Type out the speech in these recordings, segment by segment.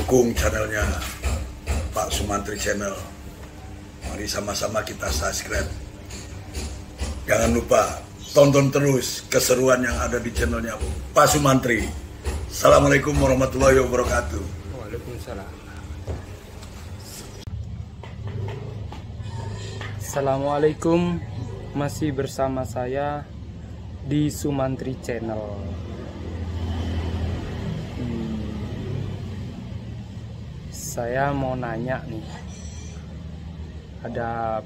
dukung channelnya Pak Sumantri Channel. Mari sama-sama kita subscribe. Jangan lupa tonton terus keseruan yang ada di channelnya Pak Sumantri. Assalamualaikum warahmatullahi wabarakatuh. Waalaikumsalam. Assalamualaikum, masih bersama saya di Sumantri Channel. Saya mau nanya nih, ada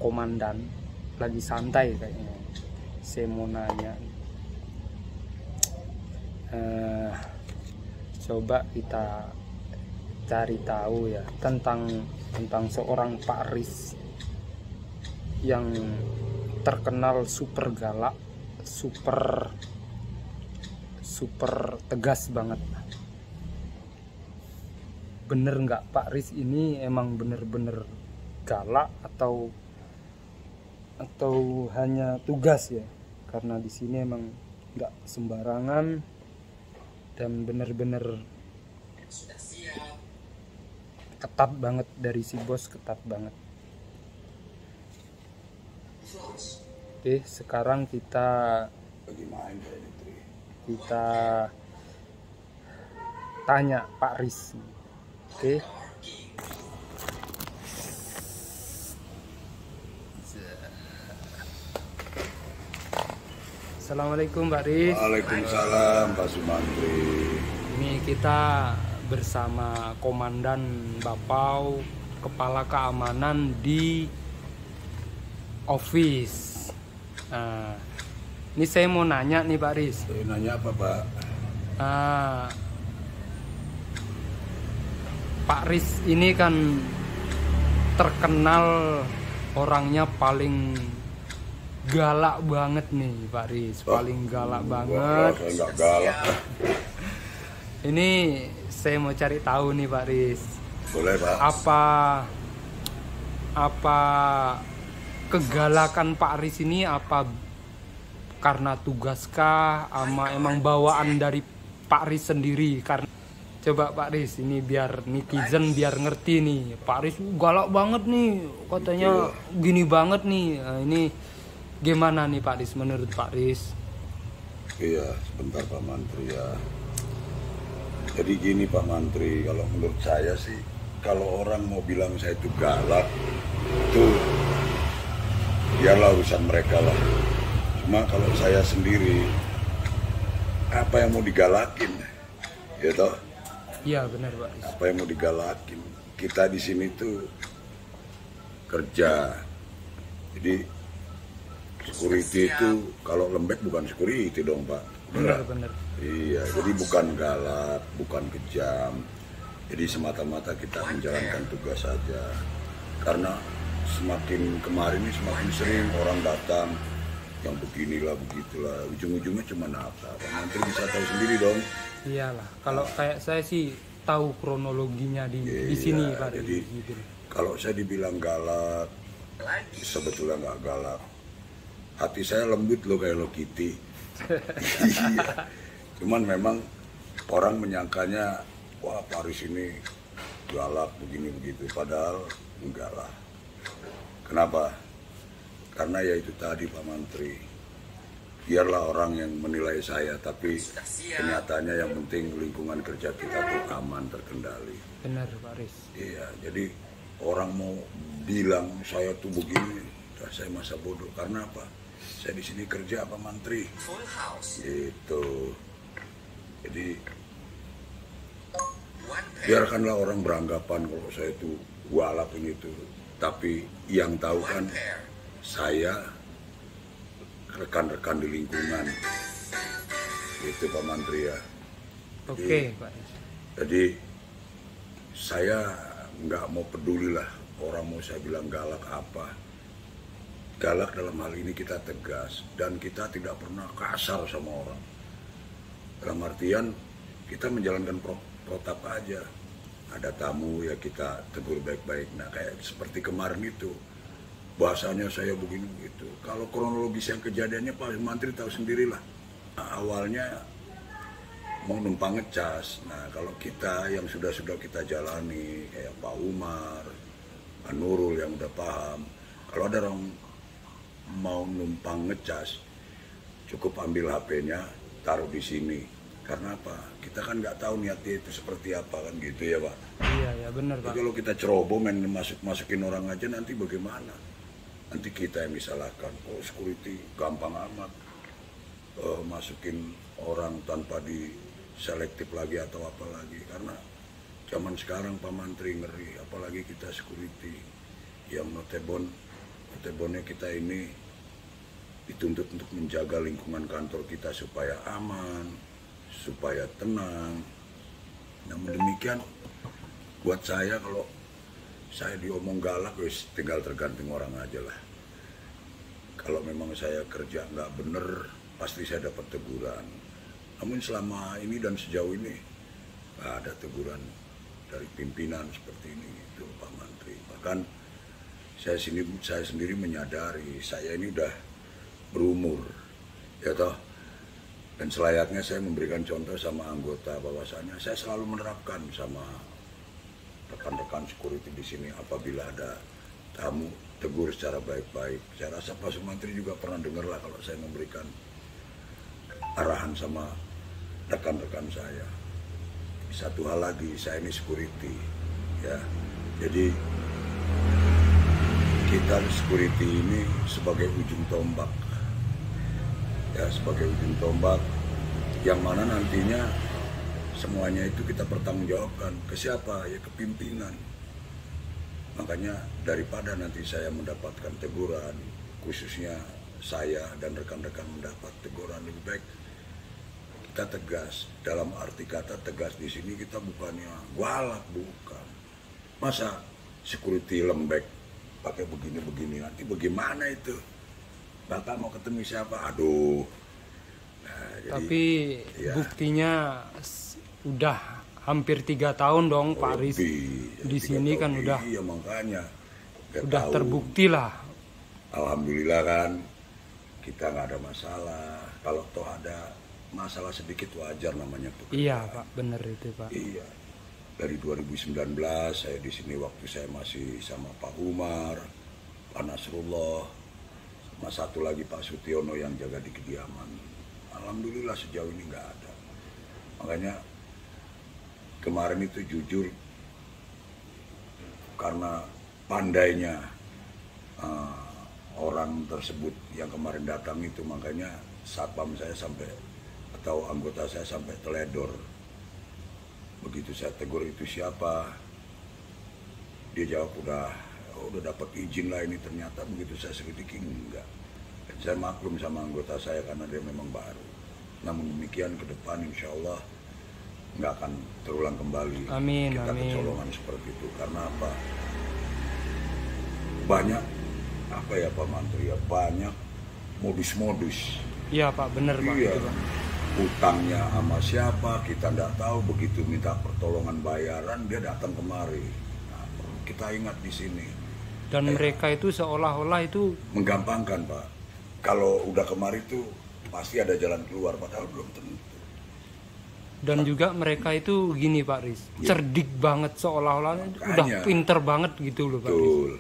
komandan lagi santai kayaknya. Saya mau nanya, coba kita cari tahu ya tentang seorang Pak Riz yang terkenal super galak, super tegas banget. Bener nggak Pak Riz ini emang bener-bener galak atau hanya tugas ya? Karena di sini emang nggak sembarangan dan bener-bener ketat banget, dari si bos ketat banget. Oke, sekarang kita tanya Pak Riz. Oke. Assalamualaikum Pak Riz. Waalaikumsalam Pak Sumantri. Ini kita bersama Komandan Bapau, Kepala Keamanan di office. Nah, ini saya mau nanya nih Pak Riz. Nanya apa Pak? Pak Riz ini kan terkenal orangnya paling galak banget nih Pak Riz, paling galak banget. Saya nggak galak. Ini saya mau cari tahu nih Pak Riz. Boleh Pak. Apa kegalakan Pak Riz ini apa karena tugaskah, ama emang bawaan dari Pak Riz sendiri? Karena coba Pak Riz ini biar netizen biar ngerti nih, Pak Riz galak banget nih, katanya gini banget nih. Nah, ini gimana nih Pak Riz menurut Pak Riz? Iya, sebentar Pak Mantri ya. Jadi gini Pak Mantri, kalau menurut saya sih, kalau orang mau bilang saya itu galak, itu biarlah urusan mereka lah. Cuma kalau saya sendiri, apa yang mau digalakin, ya toh? Iya benar Pak Riz. Apa yang mau digalakin? Kita di sini tuh kerja, jadi security itu kalau lembek bukan security dong Pak. Benar. Iya, jadi bukan galak, bukan kejam. Jadi semata-mata kita menjalankan tugas saja. Karena semakin kemarin ini semakin sering orang datang yang beginilah begitulah, ujung-ujungnya cuma apa? Pak Menteri bisa tahu sendiri dong. Iyalah, kalau kayak saya sih tahu kronologinya di sini Pak Riz. Jadi kalau saya dibilang galak, sebetulnya nggak galak. Hati saya lembut loh kayak Hello Kitty. Iya. Cuman memang orang menyangkanya, wah Pak Riz ini galak begini begitu. Padahal enggak lah. Kenapa? Karena ya itu tadi Pak Mantri. Biarlah orang yang menilai saya, tapi kenyataannya yang penting lingkungan kerja kita tuh aman, terkendali. Benar Pak Riz. Iya, jadi orang mau bilang saya tuh begini, saya masa bodoh. Karena apa? Saya di sini kerja Pak Mantri. Gitu. Jadi biarkanlah orang beranggapan kalau saya itu galak ini tuh. Tapi yang tahu kan saya rekan-rekan di lingkungan. Itu Pak Mantri ya. Oke Pak Riz. Jadi saya nggak mau peduli lah orang mau saya bilang galak apa. Galak dalam hal ini kita tegas dan kita tidak pernah kasar sama orang. Dalam artian kita menjalankan protap aja. Ada tamu ya kita tegur baik-baik. Nah kayak seperti kemarin itu bahasanya saya begini begitu. Kalau kronologis yang kejadiannya Pak Mantri tahu sendirilah. Nah, awalnya mau numpang ngecas. Nah kalau kita yang sudah kita jalani kayak Pak Umar, Pak Nurul yang udah paham, kalau ada orang mau numpang ngecas, cukup ambil HP-nya, taruh di sini. Karena apa? Kita kan nggak tahu niatnya itu seperti apa kan gitu ya Pak. Iya ya benar Pak. Jadi kalau kita ceroboh main masukin orang aja nanti bagaimana? Nanti kita yang disalahkan. Oh security gampang amat masukin orang tanpa diselektif lagi atau apa lagi. Karena zaman sekarang Pak Mantri ngeri, apalagi kita security yang notebone kita ini dituntut untuk menjaga lingkungan kantor kita supaya aman, supaya tenang. Namun demikian buat saya kalau saya diomong galak wis tinggal tergantung orang aja lah. Kalau memang saya kerja nggak bener pasti saya dapat teguran. Namun selama ini dan sejauh ini nggak ada teguran dari pimpinan seperti ini itu Pak Mantri. Bahkan saya sendiri menyadari saya ini udah berumur ya toh. Dan selayaknya saya memberikan contoh sama anggota bahwasanya saya selalu menerapkan sama rekan-rekan security di sini apabila ada tamu tegur secara baik-baik. Saya rasa Pak Sumantri juga pernah dengar lah kalau saya memberikan arahan sama rekan-rekan saya. Satu hal lagi, saya ini security ya. Jadi kita security ini sebagai ujung tombak. Ya, sebagai ujung tombak yang mana nantinya semuanya itu kita pertanggungjawabkan ke siapa? Ya ke pimpinan. Makanya daripada nanti saya mendapatkan teguran, khususnya saya dan rekan-rekan mendapat teguran, lebih baik kita tegas. Dalam arti kata tegas di sini kita bukannya galak, bukan. Masa security lembek pakai begini-begini, nanti bagaimana itu? Bapak mau ketemu siapa? Aduh. Nah, jadi, tapi ya. Buktinya udah hampir 3 tahun dong Pak Riz. Di sini kan udah. Iya makanya. Udah terbukti lah. Alhamdulillah kan kita nggak ada masalah. Kalau toh ada masalah sedikit wajar namanya pekerjaan. Iya Pak, bener itu Pak. Iya. Dari 2019 saya di sini waktu saya masih sama Pak Umar, Pak Nasrullah, sama satu lagi Pak Sutiono yang jaga di kediaman. Alhamdulillah sejauh ini nggak ada. Makanya kemarin itu jujur karena pandainya orang tersebut yang kemarin datang itu, makanya satpam saya sampai atau anggota saya sampai teledor. Begitu saya tegur itu siapa, dia jawab udah dapat izin lah ini, ternyata begitu saya selidiki enggak. Dan saya maklum sama anggota saya karena dia memang baru. Namun demikian ke depan insya Allah nggak akan terulang kembali. Amin, kita amin. kecolongan seperti itu. Karena apa? Banyak apa ya Pak Mantri ya, banyak modus-modus. Iya Pak, bener Pak. Iya. Itu, Pak. Utangnya sama siapa kita nggak tahu, begitu minta pertolongan bayaran dia datang kemari. Nah, kita ingat di sini. Dan mereka itu seolah-olah itu Menggampangkan Pak. Kalau udah kemari itu pasti ada jalan keluar, padahal belum tentu. dan juga mereka itu gini Pak Riz, Ya. cerdik banget seolah-olah Makanya. udah pinter banget gitu loh Pak Riz. Betul.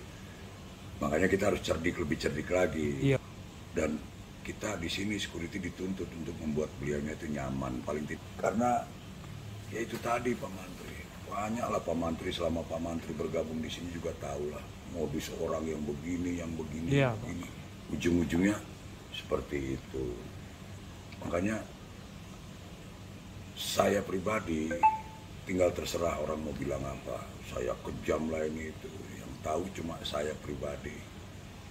Makanya kita harus lebih cerdik lagi. Iya. Dan kita di sini security dituntut untuk membuat beliaunya itu nyaman paling tidak. Karena ya itu tadi Pak Mantri, banyaklah Pak Mantri, selama Pak Mantri bergabung di sini juga tahu lah modus orang yang begini, yang begini, Iya, yang begini. Ujung-ujungnya seperti itu. Makanya saya pribadi tinggal terserah orang mau bilang apa. Saya kejam lah ini itu. Yang tahu cuma saya pribadi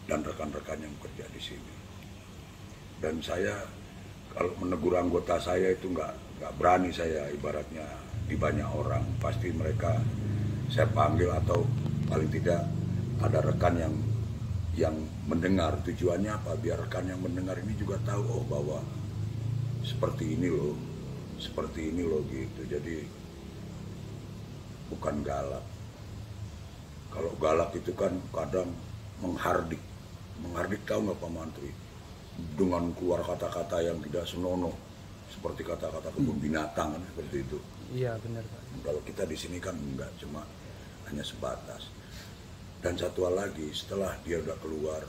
dan rekan-rekan yang bekerja di sini. Dan saya kalau menegur anggota saya itu nggak berani saya, ibaratnya di banyak orang pasti mereka saya panggil atau paling tidak ada rekan yang mendengar. Tujuannya apa? Biar rekan yang mendengar ini juga tahu oh bahwa seperti ini loh gitu. Jadi bukan galak. Kalau galak itu kan kadang menghardik tahu nggak Pak Mantri? Dengan keluar kata-kata yang tidak senonoh, seperti kata-kata kebun binatang kan, seperti itu. Iya benar Pak. Kalau kita di sini kan enggak, cuma hanya sebatas. Dan satu hal lagi, setelah dia udah keluar,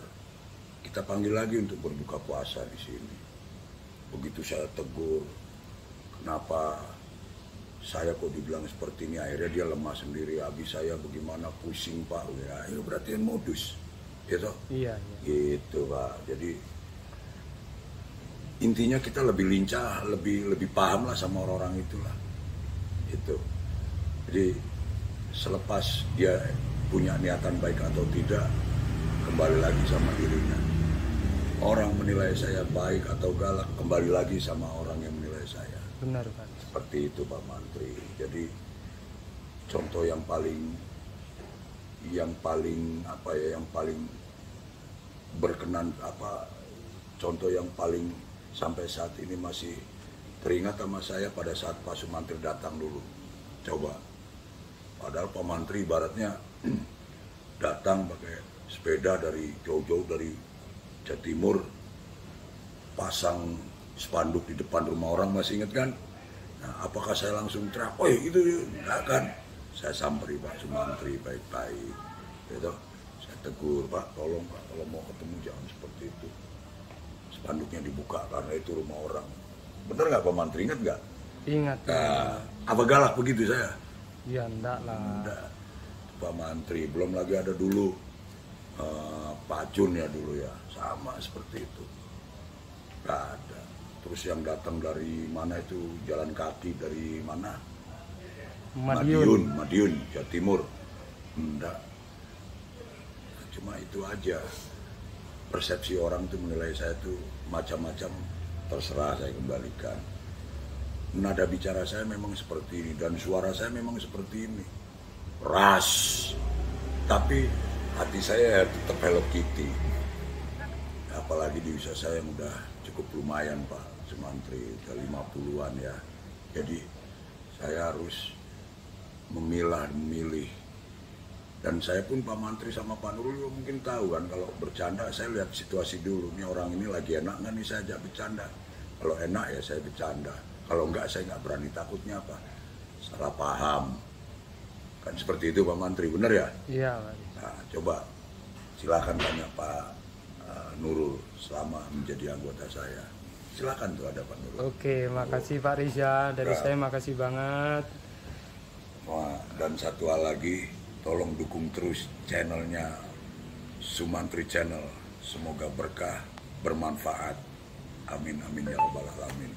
kita panggil lagi untuk berbuka puasa di sini. Begitu saya tegur, kenapa saya kok dibilang seperti ini, akhirnya dia lemah sendiri. Habis saya bagaimana, pusing Pak, ya itu berarti modus, gitu. Iya. Gitu Pak. Jadi intinya kita lebih lincah, lebih paham lah sama orang-orang itulah. Itu. Jadi selepas dia punya niatan baik atau tidak, kembali lagi sama dirinya. Orang menilai saya baik atau galak, kembali lagi sama orang yang menilai saya. Benar Pak. Seperti itu Pak Mantri. Jadi contoh yang paling berkenan, contoh yang paling sampai saat ini masih teringat sama saya pada saat Pak Sumantri datang dulu. Coba, padahal Pak Mantri ibaratnya datang pakai sepeda dari jauh-jauh dari Jatimur, pasang spanduk di depan rumah orang, masih ingat kan? Nah, apakah saya langsung teriak, "Oh itu enggak kan?" Saya samperi Pak Sumantri baik-baik, gitu. Saya tegur, "Pak, tolong Pak, kalau mau ketemu jangan seperti itu. Spanduknya dibuka karena itu rumah orang." Bener nggak Pak Mantri, ingat nggak? Ingat. Nah, apa galak begitu saya? Iya enggak lah. Enggak. Pak Mantri, belum lagi ada dulu Pak Jun ya dulu ya, sama seperti itu. Nggak ada. Terus yang datang dari mana itu, jalan kaki dari mana? Madiun, Jawa Timur. Enggak. Cuma itu aja. Persepsi orang itu menilai saya itu macam-macam, terserah, saya kembalikan. Nada bicara saya memang seperti ini dan suara saya memang seperti ini. Ras. Tapi hati saya tetap Hello Kitty. Apalagi di usia saya yang udah cukup lumayan Pak Sumantri, udah 50-an ya. Jadi saya harus memilih. Dan saya pun Pak Mantri sama Pak Nurul juga mungkin tahu kan, kalau bercanda saya lihat situasi dulu. Ini orang ini lagi enak nggak nih saya ajak bercanda. Kalau enak ya saya bercanda. Kalau enggak saya nggak berani, takutnya apa? Salah paham. Kan seperti itu Pak Mantri, benar ya? Iya Pak. Nah, coba silakan tanya Pak Nurul selama menjadi anggota saya. Silakan tuh ada Pak Nurul. Oke, makasih Pak Riza. Dari Nah. saya makasih banget. Wah, dan satu hal lagi, tolong dukung terus channelnya Sumantri Channel. Semoga berkah, bermanfaat. Amin, amin ya rabbal alamin.